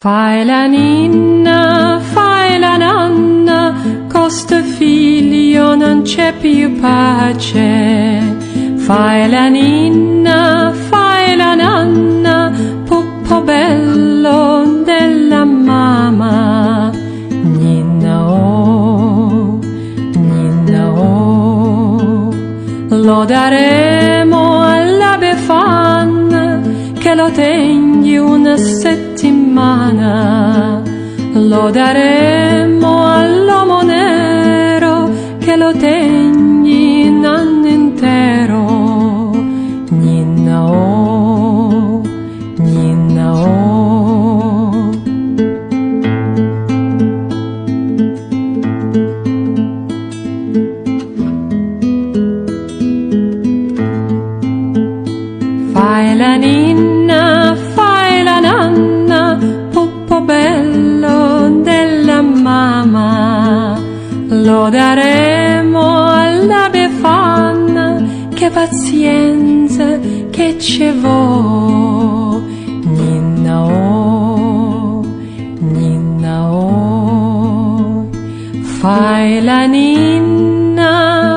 Fai la ninna, fai la nanna, costo figlio non c'è più pace. Fai la ninna, fai la nanna, puppo bello della mamma. Ninna oh, lo daremo alla Befana che lo tegni una settimana. Lo daremo all'uomo nero che lo tegni un anno intero. Ninna oh, ninna oh. Fai la ninna, fai la nanna, puppo bello della mamma. Lo daremo alla Befana, che pazienza che ci vuole. Ninna oh, ninna oh. Fai la ninna,